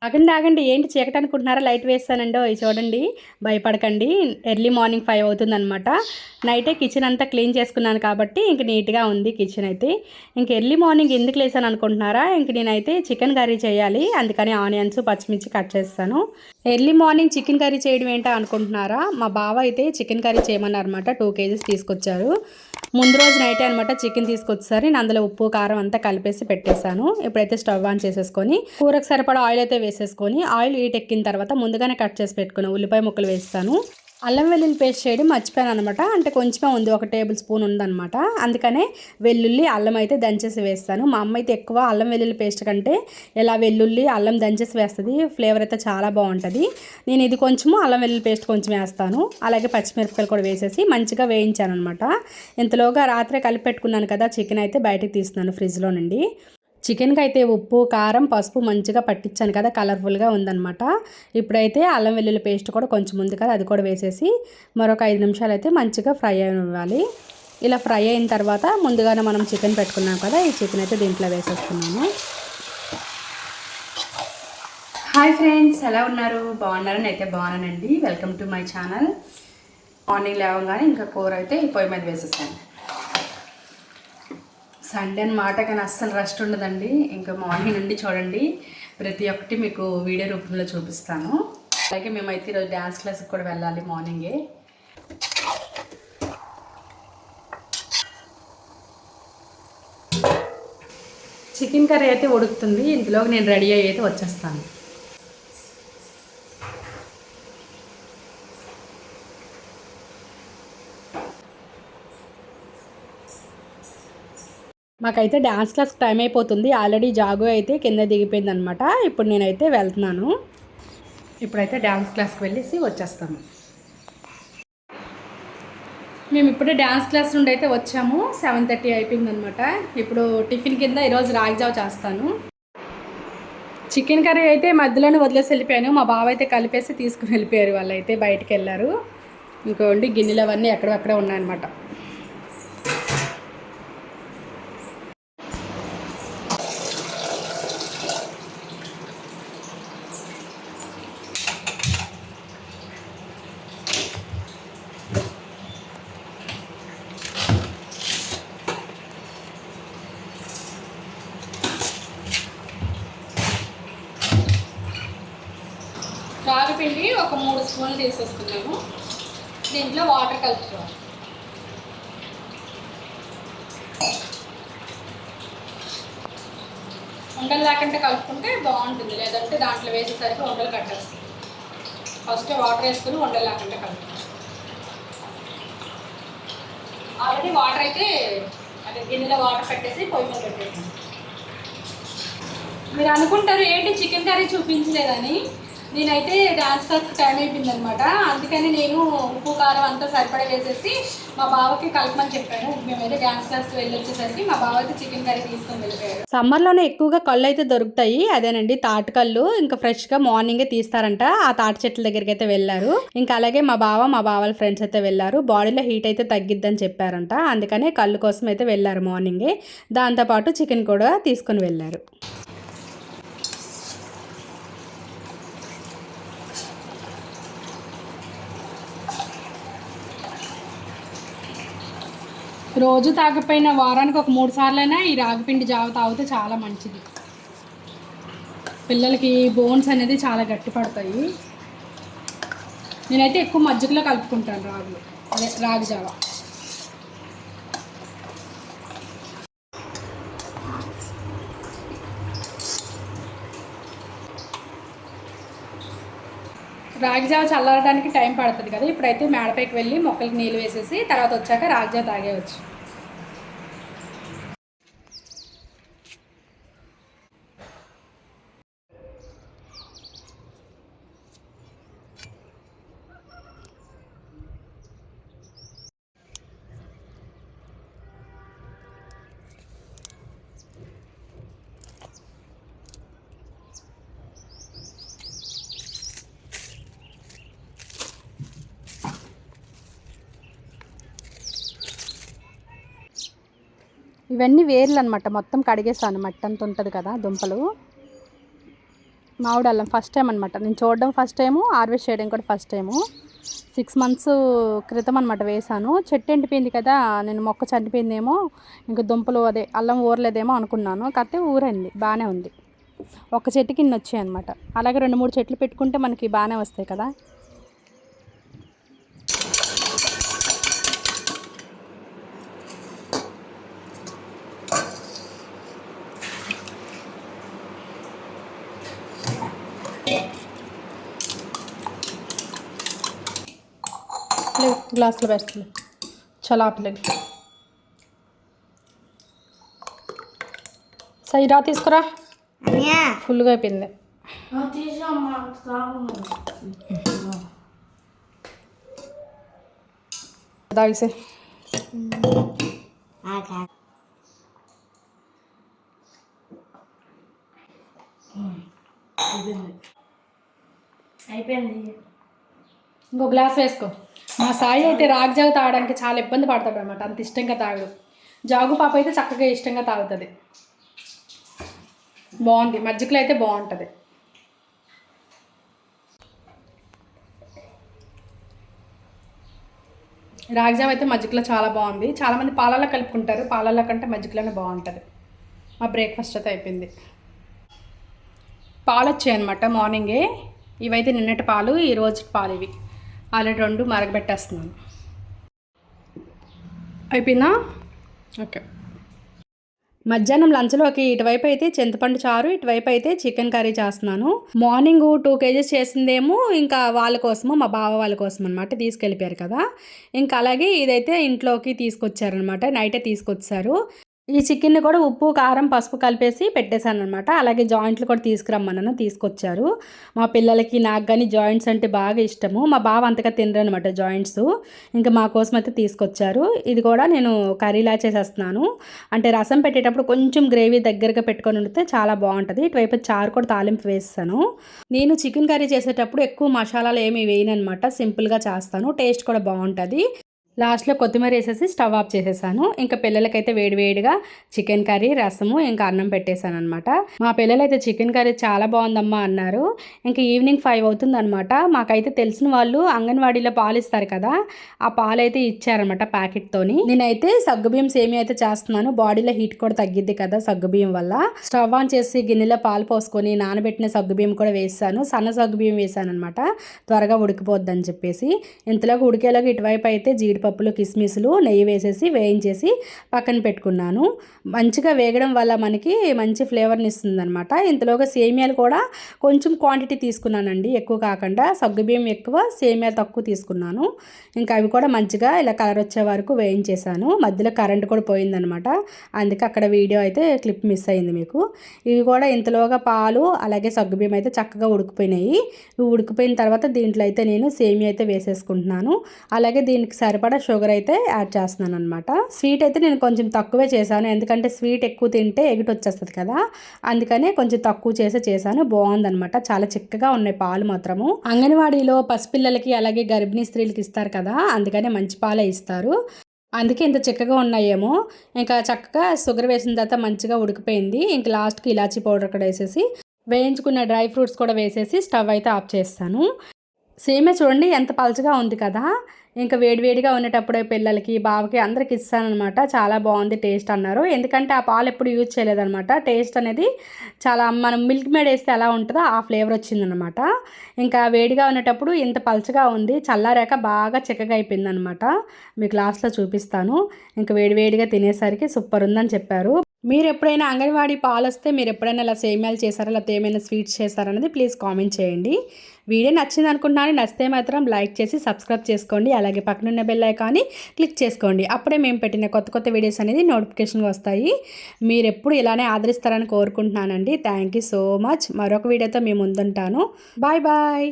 ఆగండి ఆగండి ఏంటి చీకటి అనుకుంటున్నారా? లైట్ వేస్తానండి. అవి చూడండి, భయపడకండి. ఎర్లీ మార్నింగ్ 5 అవుతుందనమాట. నైటే కిచెన్ అంతా క్లీన్ చేసుకున్నాను కాబట్టి ఇంక నీట్గా ఉంది కిచెన్ అయితే. ఇంక ఎర్లీ మార్నింగ్ ఎందుకు లేసాను అనుకుంటున్నారా? ఇంక నేనైతే చికెన్ కర్రీ చేయాలి, అందుకని ఆనియన్స్ పచ్చిమిర్చి కట్ చేస్తాను. ఎర్లీ మార్నింగ్ చికెన్ కర్రీ చేయడం ఏంటో అనుకుంటున్నారా? మా బావ అయితే చికెన్ కర్రీ చేయమన్నారన్నమాట. 2 కేజీస్ తీసుకొచ్చారు. ముందు రోజు నైటే అనమాట చికెన్ తీసుకొచ్చేసరి నేను అందులో ఉప్పు కారం అంతా కలిపేసి పెట్టేశాను. ఇప్పుడైతే స్టవ్ ఆన్ చేసేసుకొని కూరకు సరిపడా ఆయిల్ అయితే వేసేసుకొని ఆయిల్ హీట్ ఎక్కిన తర్వాత ముందుగానే కట్ చేసి పెట్టుకుని ఉల్లిపాయ ముక్కలు వేస్తాను. అల్లం వెల్లుల్లి పేస్ట్ చేయడం మర్చిపోయాను అనమాట. అంటే కొంచెమే ఉంది, 1 టేబుల్ స్పూన్ ఉందన్నమాట. అందుకనే వెల్లుల్లి అల్లం అయితే దంచేసి వేస్తాను. మా అమ్మ అయితే ఎక్కువ అల్లం వెల్లుల్లి పేస్ట్ కంటే ఇలా వెల్లుల్లి అల్లం దంచేసి వేస్తుంది. ఫ్లేవర్ అయితే చాలా బాగుంటుంది. నేను ఇది కొంచెము అల్లం వెల్లుల్లి పేస్ట్ కొంచెం వేస్తాను. అలాగే పచ్చిమిరపకాయలు కూడా వేసేసి మంచిగా వేయించాను అనమాట. ఇంతలోగా రాత్రే కలిపి పెట్టుకున్నాను కదా చికెన్ అయితే బయటకు తీస్తున్నాను ఫ్రిడ్జ్లో నుండి. చికెన్కి అయితే ఉప్పు కారం పసుపు మంచిగా పట్టించాను కదా, కలర్ఫుల్గా ఉందన్నమాట. ఇప్పుడైతే అల్లం వెల్లుల్లి పేస్ట్ కూడా కొంచెం ఉంది కదా, అది కూడా వేసేసి మరొక 5 నిమిషాలు అయితే మంచిగా ఫ్రై అవ్వాలి. ఇలా ఫ్రై అయిన తర్వాత ముందుగానే మనం చికెన్ పెట్టుకున్నాం కదా, ఈ చికెన్ అయితే దీంట్లో వేసేస్తున్నాము. హాయ్ ఫ్రెండ్స్, ఎలా ఉన్నారు? బాగున్నారని అయితే బాగున్నానండి. Welcome to my channel. Morning లేవగానే ఇంకా కూర అయితే ఈ పొయ్యి మీద వేసేస్తాను. సండే అనమాట, కానీ అస్సలు రెస్ట్ ఉండదండి. ఇంకా మార్నింగ్ నుండి చూడండి ప్రతి ఒక్కటి మీకు వీడియో రూపంలో చూపిస్తాను. అలాగే మేమైతే ఈరోజు డ్యాన్స్ క్లాస్కి కూడా వెళ్ళాలి మార్నింగే. చికెన్ కర్రీ అయితే ఉడుకుతుంది, ఇందులోకి నేను రెడీ అయ్యి అయితే వచ్చేస్తాను. మాకైతే డ్యాన్స్ క్లాస్కి టైం అయిపోతుంది. ఆల్రెడీ జాగు అయితే కింద దిగిపోయింది అనమాట. ఇప్పుడు నేనైతే వెళ్తున్నాను. ఇప్పుడైతే డ్యాన్స్ క్లాస్కి వెళ్ళేసి వచ్చేస్తాము. మేము ఇప్పుడే డ్యాన్స్ క్లాస్ నుండి అయితే వచ్చాము. 7:30 అయిపోయింది అనమాట. ఇప్పుడు టిఫిన్ కింద ఈరోజు రాగిజావ చేస్తాను. చికెన్ కర్రీ అయితే మధ్యలోనే వదిలేసి వెళ్ళిపోయాను. మా బావ అయితే కలిపేసి తీసుకుని వెళ్ళిపోయారు. వాళ్ళు అయితే బయటికి వెళ్ళారు. ఇంకోండి గిన్నెలు అవన్నీ ఎక్కడెక్కడే ఉన్నాయన్నమాట. రాగిపిండి ఒక 3 స్పూన్లు తీసేసుకున్నాము. దీంట్లో వాటర్ కలుపుకోవాలి. ఉండలు లేకుండా కలుపుకుంటే బాగుంటుంది, లేదంటే దాంట్లో వేసేసరికి ఉండలు కట్టేస్తుంది. ఫస్ట్ వాటర్ వేసుకుని ఉండలు లేకుండా కలుపుకోవాలి. ఆల్రెడీ వాటర్ అయితే అదే గిన్నెలో వాటర్ పెట్టేసి పొయ్యి మీద పెట్టేసాను. మీరు అనుకుంటారు ఏంటి చికెన్ కర్రీ చూపించలేదని. నేనైతే డ్యాన్స్ క్లాస్కి టైం అయిపోయింది అనమాట. అందుకని నేను ఉప్పు కారం అంతా సరిపడా వేసేసి మా బావకి కలపమని చెప్పాను. మేమైతే డ్యాన్స్ క్లాస్కి వెళ్ళి వచ్చేసరికి మా బావ అయితే చికెన్ కర్రీ తీసుకొని వెళ్ళిపోయారు. సమ్మర్లోనే ఎక్కువగా కళ్ళు అయితే దొరుకుతాయి. అదేనండి తాటి కళ్ళు. ఇంకా ఫ్రెష్గా మార్నింగే తీస్తారంట. ఆ తాటి చెట్ల దగ్గరికి అయితే వెళ్ళారు. ఇంకా అలాగే మా బావ వాళ్ళ ఫ్రెండ్స్ అయితే వెళ్ళారు. బాడీలో హీట్ అయితే తగ్గిద్దని చెప్పారంట. అందుకనే కళ్ళు కోసం అయితే వెళ్ళారు మార్నింగే. దాంతోపాటు చికెన్ కూడా తీసుకొని వెళ్ళారు. రోజు తాగపోయిన వారానికి ఒక 3 సార్లైనా ఈ రాగిపిండి జావ తాగితే చాలా మంచిది. పిల్లలకి బోన్స్ అనేది చాలా గట్టి పడతాయి. నేనైతే ఎక్కువ మజ్జిగలో కలుపుకుంటాను రాగి జావ. రాగి జావ చల్లారడానికి టైం పడుతుంది కదా. ఇప్పుడైతే మేడపైకి వెళ్ళి మొక్కలకి నీళ్ళు వేసేసి తర్వాత వచ్చాక రాగి జావ తాగేయచ్చు. ఇవన్నీ వేర్లు అనమాట. మొత్తం కడిగేస్తాను, మట్టి అంత ఉంటుంది కదా దుంపలు. మామిడి అల్లం ఫస్ట్ టైం అనమాట నేను చూడడం, ఫస్ట్ టైము హార్వెస్ట్ చేయడం కూడా ఫస్ట్ టైము. 6 months క్రితం అనమాట వేసాను. చెట్టు ఎండిపోయింది కదా, నేను మొక్క చనిపోయిందేమో, ఇంకా దుంపలు అదే అల్లం ఊరలేదేమో అనుకున్నాను. కాకపోతే ఊరండి, బాగానే ఉంది. ఒక చెట్టుకి ఇన్ని వచ్చాయి అనమాట. అలాగే 2-3 చెట్లు పెట్టుకుంటే మనకి బాగానే వస్తాయి కదా. గ్లాస్లో వేస్తుంది చాలా ఆపలేదు. సైరా తీసుకురా, ఫుల్గా అయిపోయింది. తాగిసే అయిపోయింది. ఇంకో గ్లాస్ వేసుకో. మా సాయి అయితే రాగి జాగు తాగడానికి చాలా ఇబ్బంది పడతాడు అనమాట, అంత ఇష్టంగా తాగడు. జాగు పాప అయితే చక్కగా ఇష్టంగా తాగుతుంది. బాగుంది, మజ్జిగలో అయితే బాగుంటుంది. రాగి జావ అయితే మజ్జిగలో చాలా బాగుంది. చాలామంది పాలల్లో కలుపుకుంటారు, పాలల్లో కంటే మజ్జిగలోనే బాగుంటుంది. మా బ్రేక్ఫాస్ట్ అయితే అయిపోయింది. పాలు వచ్చాయి అనమాట మార్నింగే. ఇవైతే నిన్నటి పాలు, ఈరోజు పాలు. ఇవి ఆల్రెడీ 2 మరగబెట్టేస్తున్నాను. అయిపోయిందా? ఓకే. మధ్యాహ్నం లంచ్లోకి ఇటువైపు అయితే చింతపండు చారు, ఇటువైపు అయితే చికెన్ కర్రీ చేస్తున్నాను. మార్నింగ్ 2 kgs చేసిందేమో ఇంకా వాళ్ళ కోసము, మా బావ వాళ్ళ కోసం అనమాట, తీసుకెళ్ళిపోయారు కదా. ఇంకా అలాగే ఇదైతే ఇంట్లోకి తీసుకొచ్చారనమాట, నైటే తీసుకొచ్చారు. ఈ చికెన్ని కూడా ఉప్పు, కారం, పసుపు కలిపేసి పెట్టేశాను అనమాట. అలాగే జాయింట్లు కూడా తీసుకురమ్మన్నాను, తీసుకొచ్చారు. మా పిల్లలకి నాకు కానీ జాయింట్స్ అంటే బాగా ఇష్టము. మా బావ అంతగా తినరు అనమాట జాయింట్స్. ఇంకా మా కోసం అయితే తీసుకొచ్చారు. ఇది కూడా నేను కర్రీలా చేసేస్తున్నాను. అంటే రసం పెట్టేటప్పుడు కొంచెం గ్రేవీ దగ్గరగా పెట్టుకొని ఉండితే చాలా బాగుంటుంది. ఇటువైపు చారు కూడా తాలింపు వేస్తాను. నేను చికెన్ కర్రీ చేసేటప్పుడు ఎక్కువ మసాలాలు ఏమి వేయను అనమాట, సింపుల్గా చేస్తాను. టేస్ట్ కూడా బాగుంటుంది. లాస్ట్లో కొత్తిమీర వేసేసి స్టవ్ ఆఫ్ చేసేసాను. ఇంకా పిల్లలకైతే వేడివేడిగా చికెన్ కర్రీ, రసము, ఇంకా అన్నం పెట్టేశాను అనమాట. మా పిల్లలైతే చికెన్ కర్రీ చాలా బాగుందమ్మా అన్నారు. ఇంకా ఈవినింగ్ 5 అవుతుందనమాట. మాకైతే తెలిసిన వాళ్ళు అంగన్వాడీలో పాలు ఇస్తారు కదా, ఆ పాలు అయితే ఇచ్చారనమాట ప్యాకెట్తోని. నేనైతే సగ్గుబియ్యం సేమియా అయితే చేస్తున్నాను. బాడీలో హీట్ కూడా తగ్గిద్ది కదా సగ్గుబియ్యం వల్ల. స్టవ్ ఆన్ చేసి గిన్నెలో పాలు పోసుకొని నానబెట్టిన సగ్గుబియ్యం కూడా వేసాను. సన్న సగ్గుబియ్యం వేసాను అనమాట, త్వరగా ఉడికిపోద్దని చెప్పేసి. ఇంతలోకి ఉడికేలాగా ఇటువైపు అయితే జీడిపప్పులు, కిస్మిస్లు, నెయ్యి వేసేసి వేయించేసి పక్కన పెట్టుకున్నాను. మంచిగా వేగడం వల్ల మనకి మంచి ఫ్లేవర్ని ఇస్తుంది అనమాట. ఇంతలోగా సేమియాలు కూడా కొంచెం క్వాంటిటీ తీసుకున్నానండి, ఎక్కువ కాకుండా. సగ్గుబియ్యం ఎక్కువ, సేమియాలు తక్కువ తీసుకున్నాను. ఇంకా అవి కూడా మంచిగా ఇలా కలర్ వచ్చే వరకు వేయించేసాను. మధ్యలో కరెంట్ కూడా పోయిందనమాట, అందుకే అక్కడ వీడియో అయితే క్లిప్ మిస్ అయింది మీకు. ఇవి కూడా ఇంతలోగా పాలు అలాగే సగ్గుబియ్యం అయితే చక్కగా ఉడికిపోయినాయి. ఇవి ఉడికిపోయిన తర్వాత దీంట్లో అయితే నేను సేమియా అయితే వేసేసుకుంటున్నాను. అలాగే దీనికి సరిపడా షుగర్ అయితే యాడ్ చేస్తున్నాను అనమాట. స్వీట్ అయితే నేను కొంచెం తక్కువే చేశాను, ఎందుకంటే స్వీట్ ఎక్కువ తింటే ఎగిటి వచ్చేస్తుంది కదా, అందుకనే కొంచెం తక్కువ చేశాను. బాగుందనమాట, చాలా చిక్కగా ఉన్నాయి పాలు మాత్రము. అంగన్వాడీలో పసిపిల్లలకి అలాగే గర్భిణీ స్త్రీలకి ఇస్తారు కదా, అందుకనే మంచి పాలే ఇస్తారు, అందుకే ఇంత చిక్కగా ఉన్నాయేమో. ఇంకా చక్కగా షుగర్ వేసిన తర్వాత మంచిగా ఉడికిపోయింది. ఇంకా లాస్ట్కి ఇలాచీ పౌడర్ కూడా వేసేసి వేయించుకున్న డ్రై ఫ్రూట్స్ కూడా వేసేసి స్టవ్ అయితే ఆఫ్ చేస్తాను. సేమియా చూడండి ఎంత పలచగా ఉంది కదా. ఇంకా వేడివేడిగా ఉండేటప్పుడే పిల్లలకి, బావకి అందరికి ఇస్తానమాట. చాలా బాగుంది టేస్ట్ అన్నారు, ఎందుకంటే ఆ పాలు ఎప్పుడు యూజ్ చేయలేదన్నమాట. టేస్ట్ అనేది చాలా, మనం మిల్క్ మేడ్ వేస్తే ఎలా ఉంటుందో ఆ ఫ్లేవర్ వచ్చిందనమాట. ఇంకా వేడిగా ఉండేటప్పుడు ఇంత పలచగా ఉంది, చల్లారాక బాగా చిక్కగా అయిపోయిందనమాట. మీకు లాస్ట్లో చూపిస్తాను. ఇంకా వేడివేడిగా తినేసరికి సూపర్ ఉందని చెప్పారు. మీరు ఎప్పుడైనా అంగన్వాడీ పాలు వస్తే మీరు ఎప్పుడైనా ఇలా సేమియాలు చేస్తారా, లేకపోతే ఏమైనా స్వీట్స్ చేస్తారనేది ప్లీజ్ కామెంట్ చేయండి. వీడియో నచ్చింది అనుకుంటున్నాను. నచ్చితే మాత్రం లైక్ చేసి సబ్స్క్రైబ్ చేసుకోండి. అలాగే పక్కనున్న బెల్ ఐకాన్ని క్లిక్ చేసుకోండి. అప్పుడే మేము పెట్టిన కొత్త వీడియోస్ అనేది నోటిఫికేషన్గా వస్తాయి. మీరు ఎప్పుడు ఇలానే ఆదరిస్తారని కోరుకుంటున్నానండి. Thank you so much. మరొక వీడియోతో మేము ముందుంటాను. Bye bye.